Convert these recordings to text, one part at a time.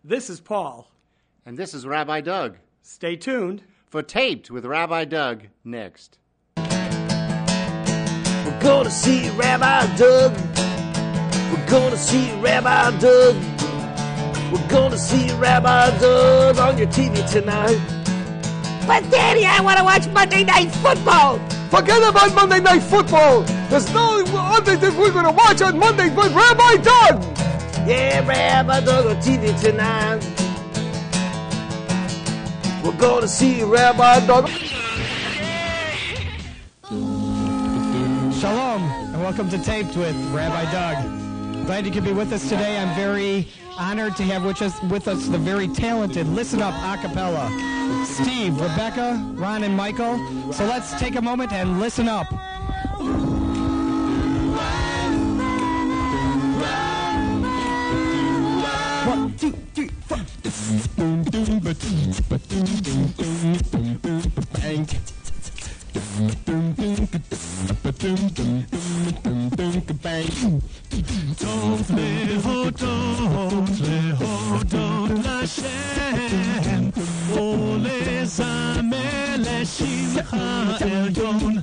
This is Paul. And this is Rabbi Doug. Stay tuned For Taped with Rabbi Doug next. We're gonna see Rabbi Doug. We're gonna see Rabbi Doug. We're gonna see Rabbi Doug on your TV tonight. But Daddy, I want to watch Monday Night Football. Forget about Monday Night Football. There's no other thing we're going to watch on Monday but Rabbi Doug. Yeah, Rabbi Doug on TV tonight. We're going to see Rabbi Doug. Shalom, and welcome to Taped with Rabbi Doug. Glad you could be with us today. I'm very honored to have with us the very talented Listen Up a cappella. Steve, Rebecca, Ron, and Michael. So let's take a moment and listen up. 1, 2, 3, 4. Bang. טוב להודות לשם ולזמר לשמך עליון.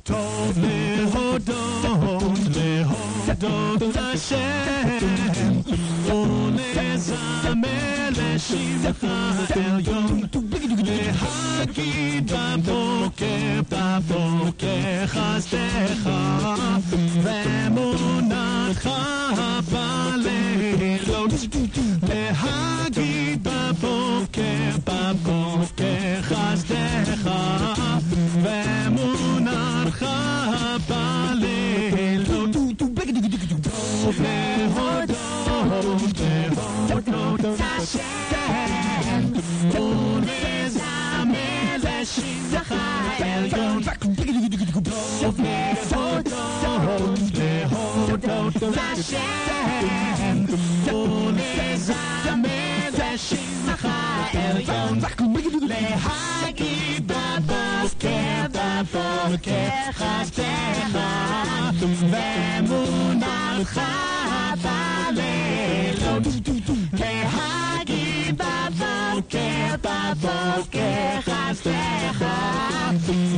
טוב להודות לשם ולזמר לשמך עליון. להגיד בבוקר חסדך ואמונתך בלילות. להגיד בבוקר חסדך ואמונתך בלילות. טוב להודות לשם ולזמר לשמך עליון. טוב להודות לשם ולזמר לשמך עליון. להגיד בבוקר חסדך ואמונתך בלילות. להגיד בבוקר חסדך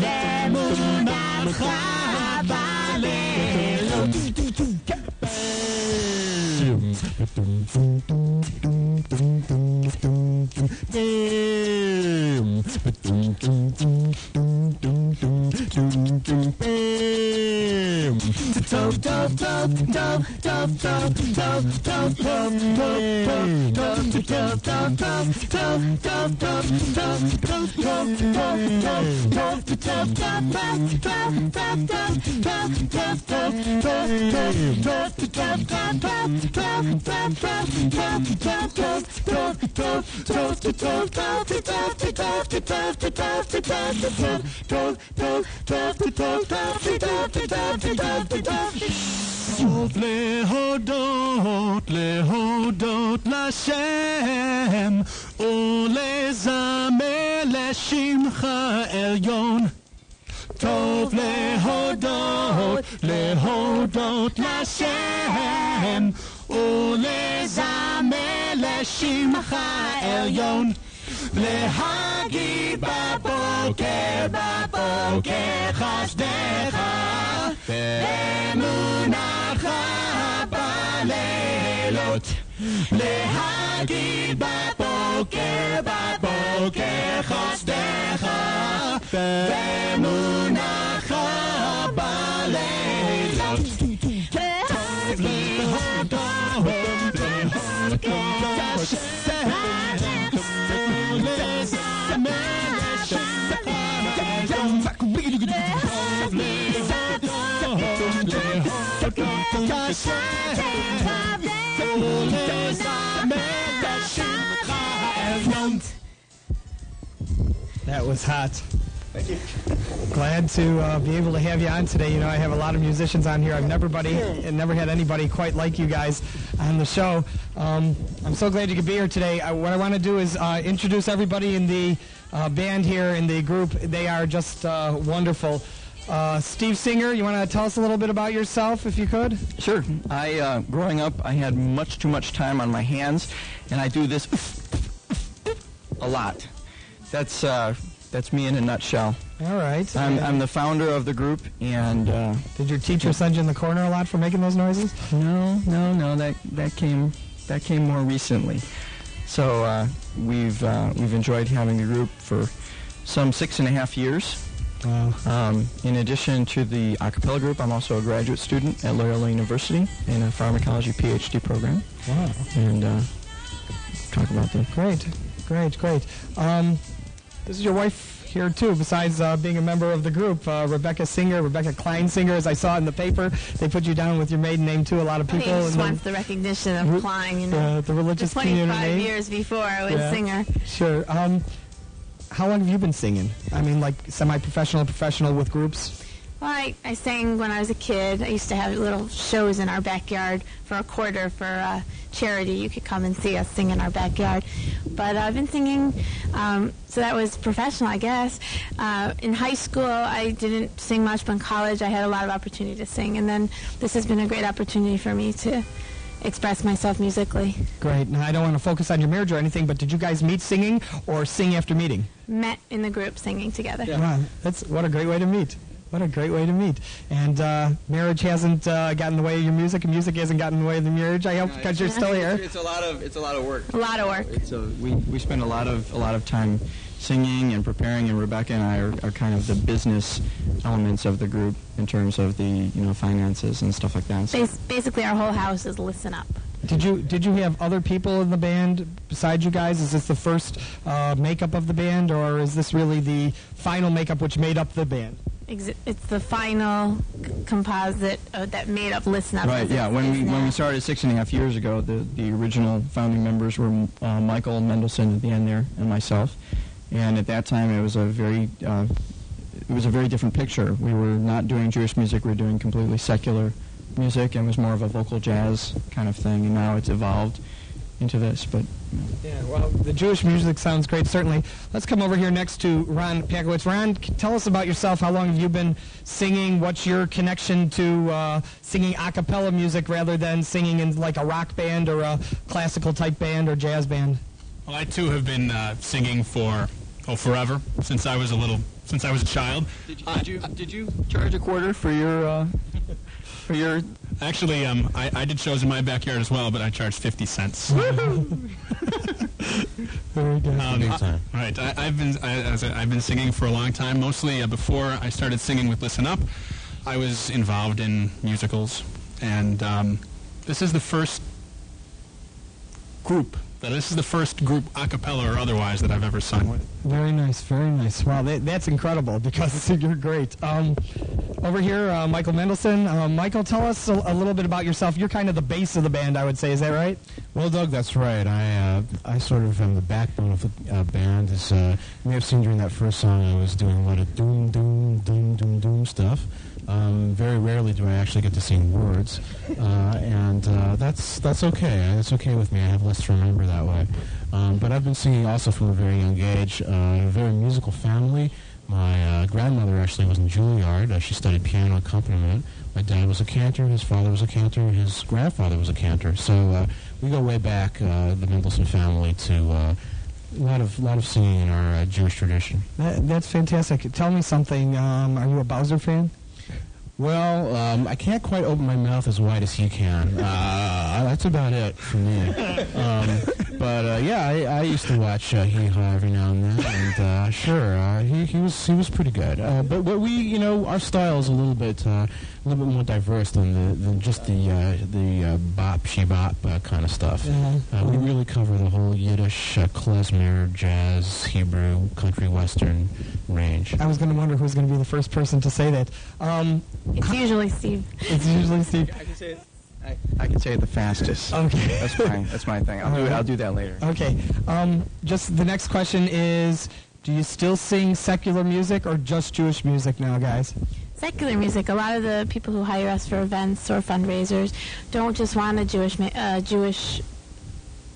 ואמונתך בלילות. טוב להודות לשם ולזמר לשמך עליון. טוב להודות לשם ולזמר לשמך עליון. להגיד בבוקר חסדך ואמונתך בלילות. להגיד בבוקר חסדך ואמונתך בלילות. טוב להודות לשם ולזמר לשמך עליון. טוב להודות לשם ולזמר לשמך עליון. That was hot. Thank you. Glad to be able to have you on today. You know, I have a lot of musicians on here. I've never had anybody quite like you guys on the show. I'm so glad you could be here today. What I want to do is introduce everybody in the band here, in the group. They are just wonderful. Steve Singer, you want to tell us a little bit about yourself, if you could? Sure. Growing up, I had much too much time on my hands, and I do this a lot. That's me in a nutshell. All right. I'm the founder of the group, and did your teacher send you in the corner a lot for making those noises? No. That came more recently. So we've enjoyed having the group for some 6.5 years. Wow. In addition to the a cappella group, I'm also a graduate student at Loyola University in a pharmacology PhD program. Wow. And talk about that. Great. This is your wife here too, besides being a member of the group, Rebecca Klein Singer, as I saw in the paper. They put you down with your maiden name too, a lot of people. He just wants the recognition of Klein, you know. The religious the community. 25 years before I was Singer. Sure. How long have you been singing? I mean, like semi-professional, professional with groups? Well, I sang when I was a kid. I used to have little shows in our backyard for a quarter for charity. You could come and see us sing in our backyard. But I've been singing, so that was professional, I guess. In high school, I didn't sing much, but in college, I had a lot of opportunity to sing. And then this has been a great opportunity for me to express myself musically. Great. Now, I don't want to focus on your marriage or anything, but did you guys meet singing or sing after meeting? Met in the group singing together. Yeah. Wow, what a great way to meet. What a great way to meet. And marriage hasn't gotten in the way of your music, and music hasn't gotten in the way of the marriage, I hope, because you're still here. It's a lot of work. A lot of work. We spend a lot of time singing and preparing, and Rebecca and I are kind of the business elements of the group in terms of the finances and stuff like that. So Basically, our whole house is listen up. Did you have other people in the band besides you guys? Is this the first makeup of the band, or is this really the final makeup which made up the band? It's the final composite that made up Listen Up. Right, yeah. When we started 6.5 years ago, the original founding members were Michael Mendelson at the end there, and myself. And at that time, it was a very different picture. We were not doing Jewish music; we were doing completely secular music, and it was more of a vocal jazz kind of thing. And now it's evolved into this. But yeah, well, the Jewish music sounds great, certainly. Let's come over here next to Ron Pakowitz. Ron, tell us about yourself. How long have you been singing? What's your connection to singing a cappella music rather than singing in like a rock band or a classical type band or jazz band? Well, I too have been singing for forever, since I was a child. Did you charge a quarter for your for your? Actually, I did shows in my backyard as well, but I charged 50 cents. Very good. Right. I've been singing for a long time. Mostly before I started singing with Listen Up, I was involved in musicals, and this is the first group a cappella or otherwise that I've ever sung with. Very nice, very nice. Wow, that's incredible because you're great. Over here, Michael Mendelson. Michael, tell us a little bit about yourself. You're kind of the base of the band, I would say. Is that right? Well, Doug, that's right. I sort of am the backbone of the band. As you may have seen during that first song, I was doing a lot of doom, doom, doom, doom, doom stuff. Very rarely do I actually get to sing words, and that's okay. That's okay with me. I have less to remember that way. But I've been singing also from a very young age. A very musical family. My grandmother actually was in Juilliard. She studied piano accompaniment. My dad was a cantor. His father was a cantor. His grandfather was a cantor. So we go way back, the Mendelson family, to a lot of singing in our Jewish tradition. That's fantastic. Tell me something. Are you a Bowser fan? Well, I can't quite open my mouth as wide as he can. That's about it for me. But yeah, I used to watch Hee Haw every now and then, and sure, he was pretty good. But we, our style is a little bit more diverse than just the bop she bop kind of stuff. We really cover the whole Yiddish, klezmer, jazz, Hebrew, country, western range. I was going to wonder who's going to be the first person to say that. It's usually Steve. It's usually Steve. I can say it the fastest. Okay. That's my thing. I'll do that later. Okay. Just the next question is, do you still sing secular music or just Jewish music now, guys? Secular music. A lot of the people who hire us for events or fundraisers don't just want a Jewish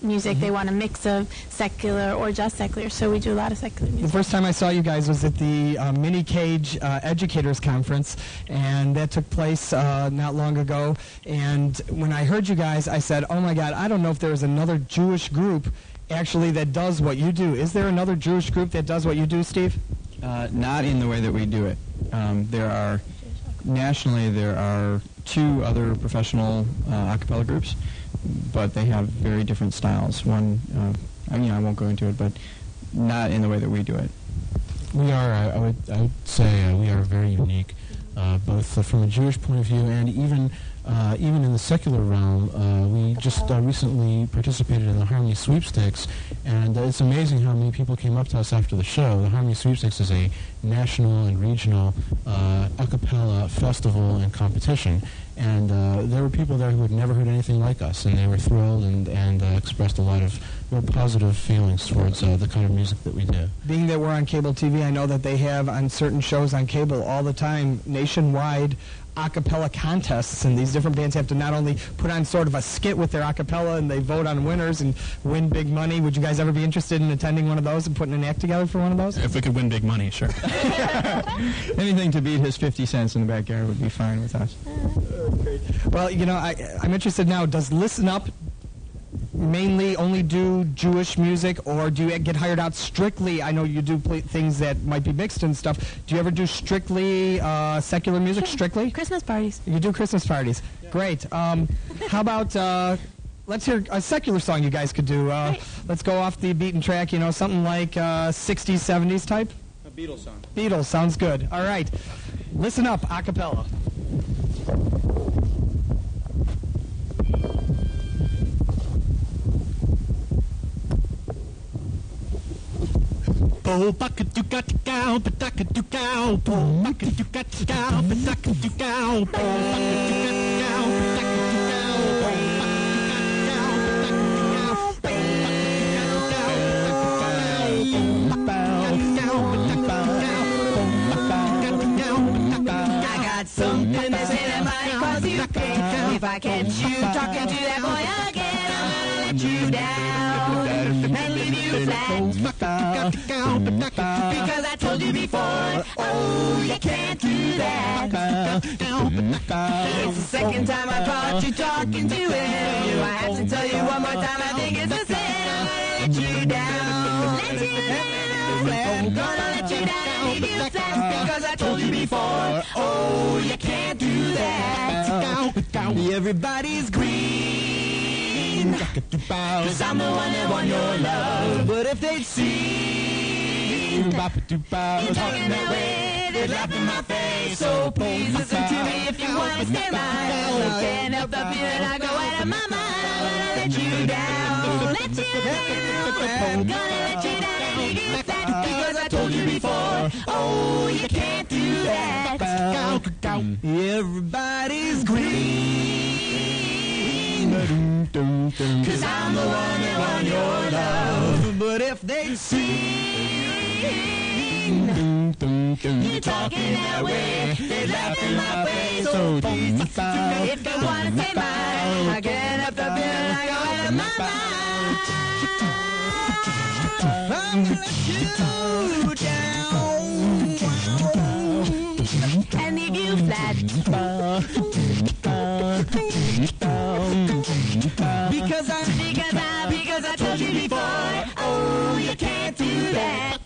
music. They want a mix of secular or just secular, so we do a lot of secular The music. first time I saw you guys was at the Mini Cage Educators Conference, and that took place not long ago. And when I heard you guys, I said, oh my God, I don't know if there is another Jewish group actually that does what you do. Is there another Jewish group that does what you do, Steve? Not in the way that we do it. Nationally, there are 2 other professional a cappella groups, but they have very different styles. One, I won't go into it, but not in the way that we do it. We are, I would say, we are very unique, both from a Jewish point of view and even in the secular realm. We just recently participated in the Harmony Sweepstakes, and it's amazing how many people came up to us after the show. The Harmony Sweepstakes is a national and regional a cappella festival and competition, and there were people there who had never heard anything like us, and they were thrilled and expressed a lot of real positive feelings towards the kind of music that we do. Being that we're on cable TV, I know that they have on certain shows on cable all the time nationwide a cappella contests, and these different bands have to not only put on sort of a skit with their a cappella and they vote on winners and win big money. Would you guys ever be interested in attending one of those and putting an act together for one of those? If we could win big money, sure. Anything to beat his 50 cents in the backyard would be fine with us. Great. Well, I'm interested now. Does Listen Up mainly only do Jewish music, or do you get hired out strictly? I know you do things that might be mixed and stuff. Do you ever do strictly secular music? Sure. Strictly? Christmas parties. You do Christmas parties. Yeah. Great. How about let's hear a secular song you guys could do. Let's go off the beaten track, something like 60s, 70s type? A Beatles song. Beatles, sounds good. All right. Listen Up, a cappella. Oh, bucket you got to go, but I could do go. Oh, bucket you got to go, but I could do go. Oh, bucket you got to go, but I could do go. Oh, bucket you got to go, I got something to say that might cause you pain. If I catch you talking to that boy again, I'm gonna let you down and leave you flat. Because I told you before, oh, you can't do that. It's the second time I caught you talking to him. Do I have to tell you one more time? I think it's a sin. I'm gonna let you down, let you down. Gonna let you down and leave you flat. Because I told you before, oh, you can't do that. Everybody's green, 'cause I'm the one that won your love. But if they'd seen you talking that way, they'd laugh in my face. So please listen to me if you want to stay mine. I can't help the feeling I go out of my mind. I'm gonna let you down, let you down. Gonna let you down and leave you flat. Because I told you before, oh, you can't do that. Everybody's green, 'cause I'm the one that won your love. But if they'd seen you talking that way, they'd laugh in my face. So please listen to me if you want to say mine. I can't help the feeling I go out of my mind. I'm gonna let you down and leave you flat. Because I told you before, oh, you can't do that.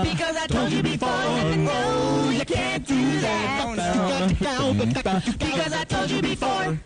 Because I told you before, no, you can't do that. Because I told you before.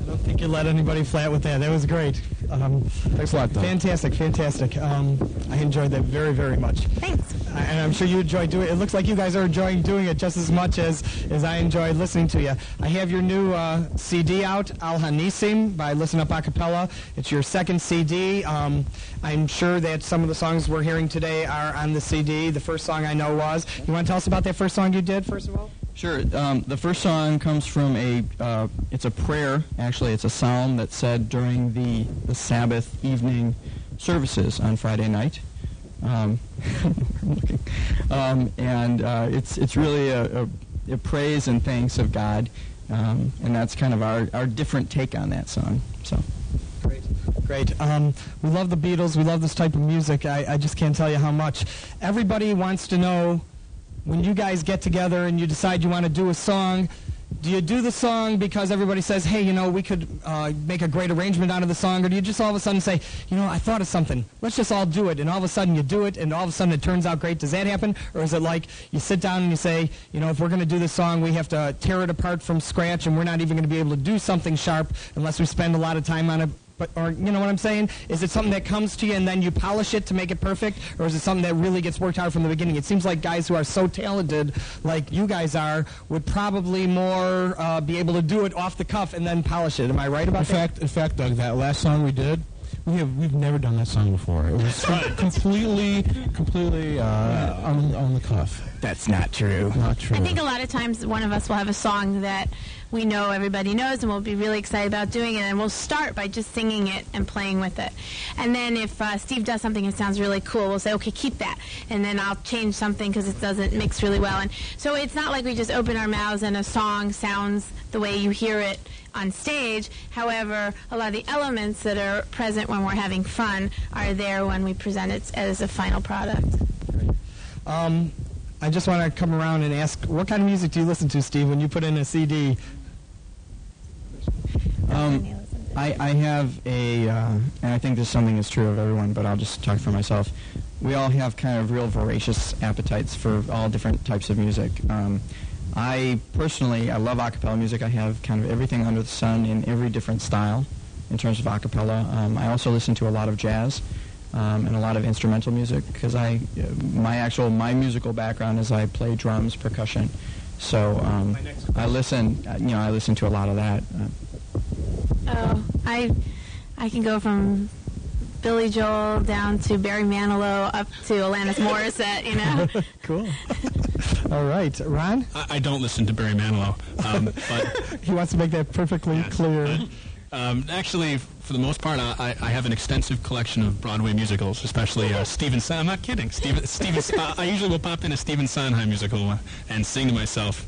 I don't think you let anybody flat with that. That was great. Thanks a lot, Doug. Fantastic. I enjoyed that very, very much. Thanks. And I'm sure you enjoyed doing it. It looks like you guys are enjoying doing it just as much as I enjoyed listening to you. I have your new CD out, Al Hanisim by Listen Up a Cappella. It's your second CD. I'm sure that some of the songs we're hearing today are on the CD. The first song I know was. You want to tell us about that first song you did, first of all? Sure. The first song comes from it's a prayer, actually. It's a psalm that's said during the Sabbath evening services on Friday night. It's really a praise and thanks of God And that's kind of our different take on that song. So. Great. We love the Beatles. We love this type of music. I just can't tell you how much. Everybody wants to know, when you guys get together and you decide you want to do a song, do you do the song because everybody says, hey, we could make a great arrangement out of the song, or do you just all of a sudden say, I thought of something, let's just all do it, and all of a sudden you do it, and all of a sudden it turns out great? Does that happen? Or is it like you sit down and you say, if we're going to do this song, we have to tear it apart from scratch, and we're not even going to be able to do something sharp unless we spend a lot of time on it? Or you know what I'm saying? Is it something that comes to you and then you polish it to make it perfect? Or is it something that really gets worked out from the beginning? It seems like guys who are so talented, like you guys are, would probably more be able to do it off the cuff and then polish it. Am I right about that? In fact, Doug, that last song we did, we've never done that song before. It was completely on the cuff. That's not true. Not true. I think a lot of times one of us will have a song that we know everybody knows and we'll be really excited about doing it, and we'll start by just singing it and playing with it. And then if Steve does something that sounds really cool, we'll say, okay, keep that. And then I'll change something because it doesn't mix really well. And so it's not like we just open our mouths and a song sounds the way you hear it on stage. However, a lot of the elements that are present when we're having fun are there when we present it as a final product. I just want to come around and ask, what kind of music do you listen to, Steve, when you put in a CD? I have and I think this is something that's true of everyone, but I'll just talk for myself. We all have kind of real voracious appetites for all different types of music. I love a cappella music. I have kind of everything under the sun in every different style in terms of a cappella. I also listen to a lot of jazz and a lot of instrumental music because my musical background is I play drums, percussion. So I listen to a lot of that. I can go from Billy Joel down to Barry Manilow up to Alanis Morissette, Cool. All right. Ron? I don't listen to Barry Manilow, but he wants to make that perfectly clear. Actually, for the most part, I have an extensive collection of Broadway musicals, especially Stephen Sondheim. I'm not kidding. I usually will pop in a Stephen Sondheim musical and sing to myself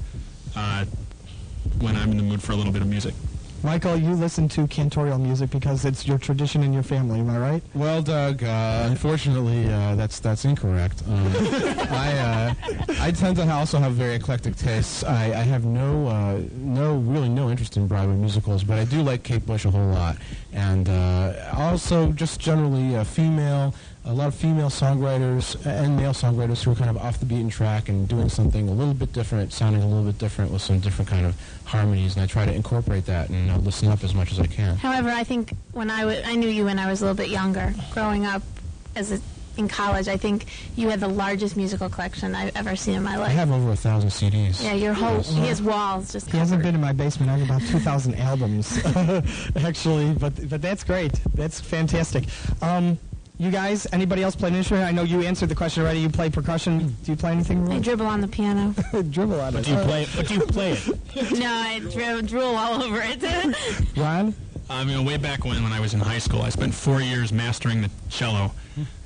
when I'm in the mood for a little bit of music. Michael, you listen to cantorial music because it's your tradition in your family, am I right? Well, Doug, unfortunately, that's incorrect. I tend to also have very eclectic tastes. I have really no interest in Broadway musicals, but I do like Kate Bush a whole lot, and also just generally a lot of female songwriters and male songwriters who are kind of off the beaten track and doing something a little bit different, sounding a little bit different with some different kind of harmonies, and I try to incorporate that and listen up as much as I can. However, I think when I knew you when I was a little bit younger, growing up in college, I think you had the largest musical collection I've ever seen in my life. I have over 1,000 CDs. Yeah, he has walls just covered. He hasn't been in my basement. I have about 2,000 albums, actually, but that's great. That's fantastic. You guys, anybody else play an instrument? I know you answered the question already. You play percussion. Do you play anything? I dribble on the piano. Dribble on it. Do you play it? No, I drool all over it. Ron? Way back when I was in high school, I spent 4 years mastering the cello,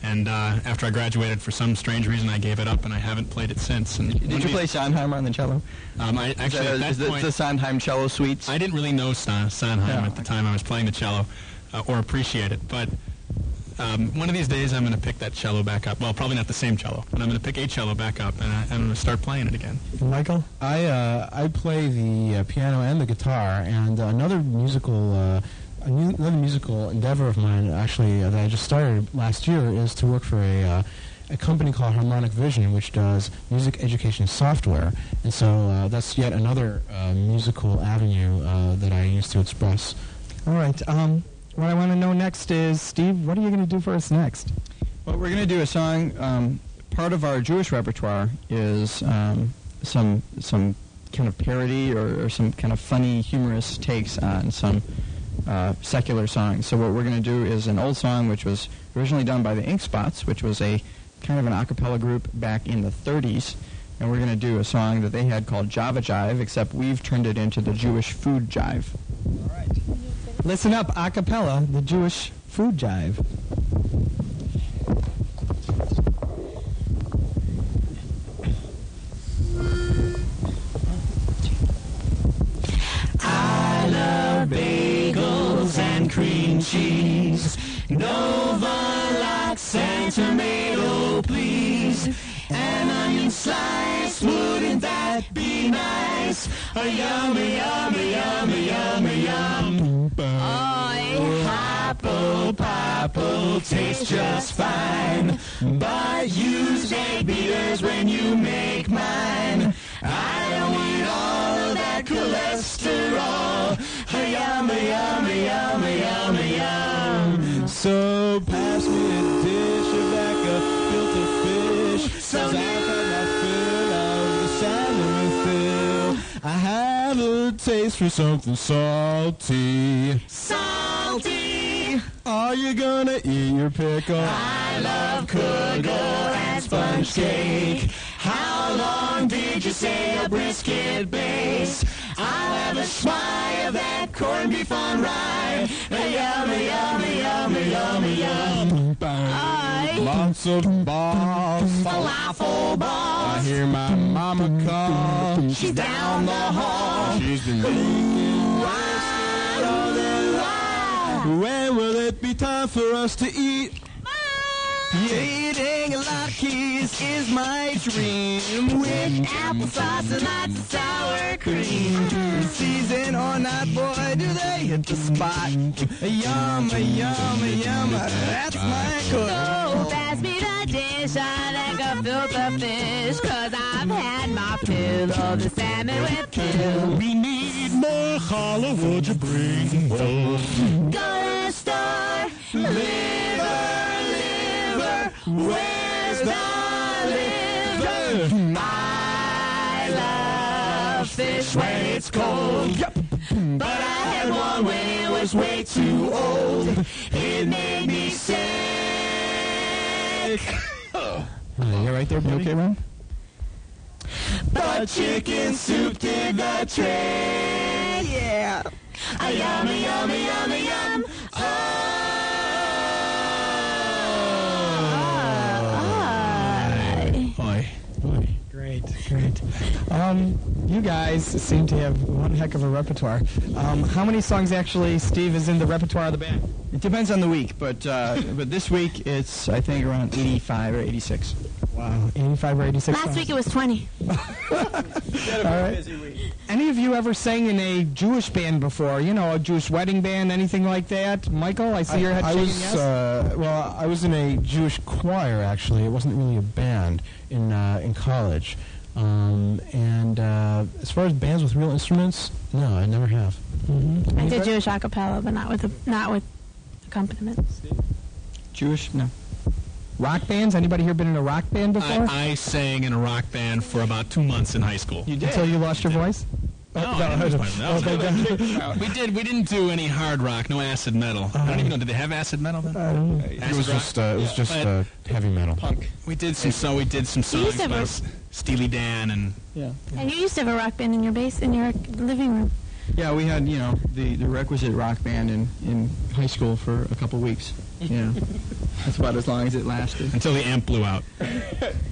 and after I graduated, for some strange reason, I gave it up, and I haven't played it since. And did you play Sondheim on the cello? Is the Sondheim cello suites? I didn't really know Sondheim at the time I was playing the cello, or appreciate it, but one of these days I'm going to pick that cello back up. Well, probably not the same cello, but I'm going to pick a cello back up, and I'm going to start playing it again. Michael? I play the piano and the guitar, and another musical endeavor of mine, actually, that I just started last year, is to work for a company called Harmonic Vision, which does music education software. And so that's yet another musical avenue that I use to express. All right. What I want to know next is, Steve, what are you going to do for us next? Well, we're going to do a song. Part of our Jewish repertoire is some kind of parody or some kind of funny, humorous takes on some secular songs. So what we're going to do is an old song which was originally done by the Ink Spots, which was a kind of an a cappella group back in the 30s. And we're going to do a song that they had called Java Jive, except we've turned it into the Jewish food jive. All right. Listen up, a cappella, the Jewish food jive. cream cheese. Nova lox and tomato, please. An onion slice, wouldn't that be nice? A yummy, yummy, yummy, yummy, yum. Apple popple tastes just fine, but use egg beaters when you make mine. I don't need all of that cholesterol. Yummy, yummy, yummy, yummy, yum. So pass me a dish of that filter fish. So I've had my fill of the salmon with Phil. I have a taste for something salty. Salty. Are you gonna eat your pickle? I love kugel and sponge cake. How long did you say a brisket base? I'll have a schmy of that corned beef on rye. Yummy, yummy, yummy, yummy, yum. Lots of balls. Falafel balls. I hear my mama call. She's down the hall. She's been making brisket all day long. When will it be time for us to eat? Eating Lucky's is my dream, with applesauce and lots of sour cream. Season or not, boy, do they hit the spot. Yum, yum, yum, that's my cook. So pass me the dish, I like a filter fish, 'cause I've had my fill of the salmon with Phil. We need more challah, would you bring more? Go to the store, liver. Where's the liver? I love fish when it's cold, but I had one when it was way too old. It made me sick. You right there, You okay, Ron? But chicken soup did the trick. Yeah. A yummy, yummy, yummy, yum. Great, great. You guys seem to have one heck of a repertoire. How many songs actually, Steve, is in the repertoire of the band? It depends on the week, but this week it's, I think, around 85 or 86. Wow, 85 or 86 Last songs. week it was 20. All right. Any of you ever sang in a Jewish band before? You know, a Jewish wedding band, anything like that? Michael, I see your head shaking yes? Well, I was in a Jewish choir, actually. It wasn't really a band in college. As far as bands with real instruments, no, I never have. Mm-hmm. I did Jewish a cappella, but not with accompaniments. Jewish? No. Rock bands? Anybody here been in a rock band before? I sang in a rock band for about 2 months in high school. You did? Until you lost your voice? No, I didn't lose my voice. We didn't do any hard rock, no acid metal. I don't even know. Did they have acid metal then? It was just heavy metal. Punk. We did some songs by Steely Dan and And you used to have a rock band in your living room. Yeah, we had, the requisite rock band in high school for a couple weeks. Yeah. That's about as long as it lasted. until the amp blew out.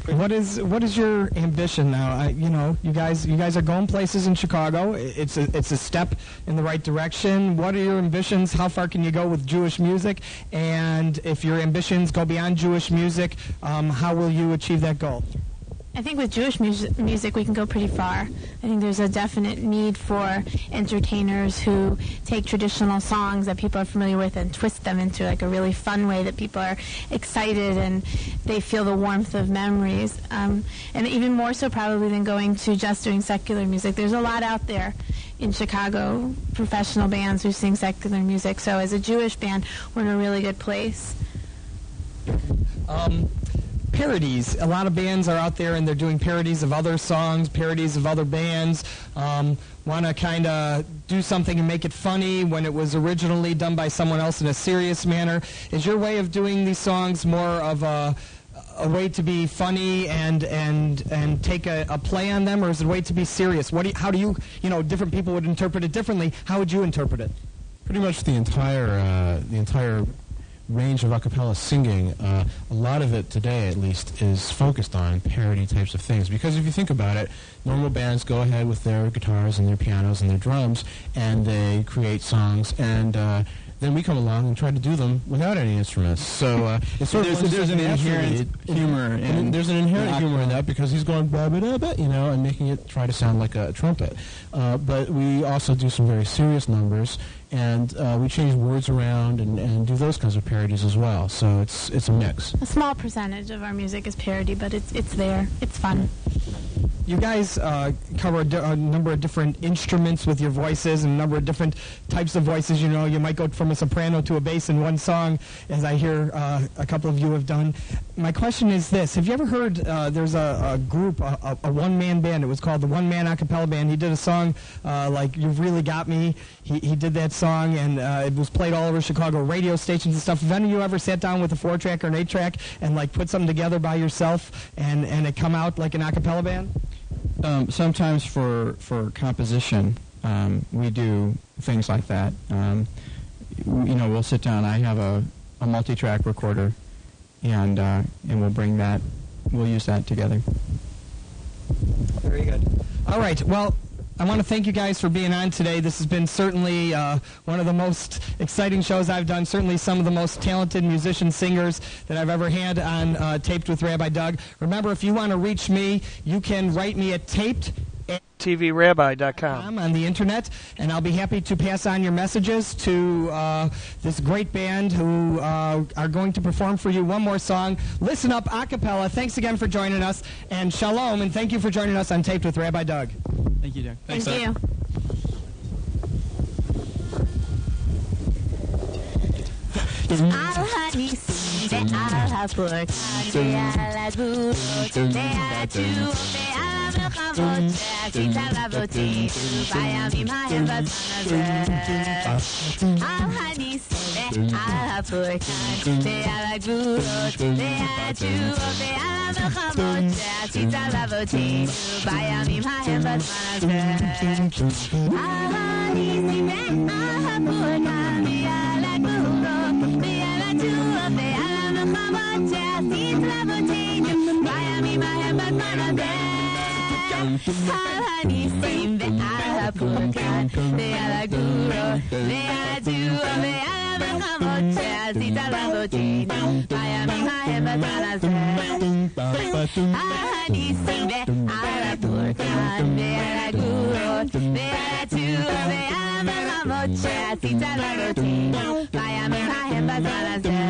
What is your ambition now? You guys are going places in Chicago. It's a step in the right direction. What are your ambitions? How far can you go with Jewish music? And if your ambitions go beyond Jewish music, how will you achieve that goal? I think with Jewish music we can go pretty far. I think there's a definite need for entertainers who take traditional songs that people are familiar with and twist them into like a really fun way that people are excited and they feel the warmth of memories. And even more so probably than going to just doing secular music. There's a lot out there in Chicago, professional bands who sing secular music. So as a Jewish band, we're in a really good place. Parodies. A lot of bands are out there and they're doing parodies of other songs, parodies of other bands. Want to kind of do something and make it funny when it was originally done by someone else in a serious manner. Is your way of doing these songs more of a way to be funny and take a play on them, or is it a way to be serious? How do you different people would interpret it differently. How would you interpret it? Pretty much the entire range of a cappella singing, a lot of it today at least is focused on parody types of things, because if you think about it, normal bands go ahead with their guitars and their pianos and their drums and they create songs, and then we come along and try to do them without any instruments. So it's sort of there's an inherent humor, and there's an inherent humor in that because he's going blah blah blah, and making it try to sound like a trumpet. But we also do some very serious numbers, and we change words around and do those kinds of parodies as well. So it's a mix. A small percentage of our music is parody, but it's there. It's fun. You guys cover a number of different instruments with your voices and a number of different types of voices. You know, you might go from a soprano to a bass in one song, as I hear a couple of you have done. My question is this. Have you ever heard there's a group, a one-man band. It was called the One-Man A Cappella Band. He did a song like You've Really Got Me. He did that song, and it was played all over Chicago radio stations and stuff. Have any of you ever sat down with a 4-track or an 8-track and like put something together by yourself and it come out like an a cappella band? Sometimes for composition, we do things like that. We'll sit down. I have a multi-track recorder, and we'll bring that. We'll use that together. Very good. All right. Well, I want to thank you guys for being on today. This has been certainly one of the most exciting shows I've done, certainly some of the most talented musicians, singers that I've ever had on Taped with Rabbi Doug. Remember, if you want to reach me, you can write me at taped@tvrabbi.com on the internet, and I'll be happy to pass on your messages to this great band who are going to perform for you one more song. Listen up, a cappella. Thanks again for joining us, and shalom, and thank you for joining us on Taped with Rabbi Doug. Thank you, Doug. Thank you. Hanisim, hapurkan, halagu, hatu, halamelchamot, hitalavotin, bayamim hahem b'zman hazeh. Hanisim, hapurkan, halagu, hatu, halamelchamot, hitalavotin, bayamim hahem b'zman hazeh. Hanisim, hapurkan, halagu. Hanisim ve'alapurkan ve'alaguro ve'aladua ve'alamelchamot she'azita lavotinu bayamim hahem b'zman hazeh. Hanisim ve'alapurkan ve'alaguro ve'aladua ve'alamelchamot she'azita lavotinu bayamim hahem b'zman hazeh.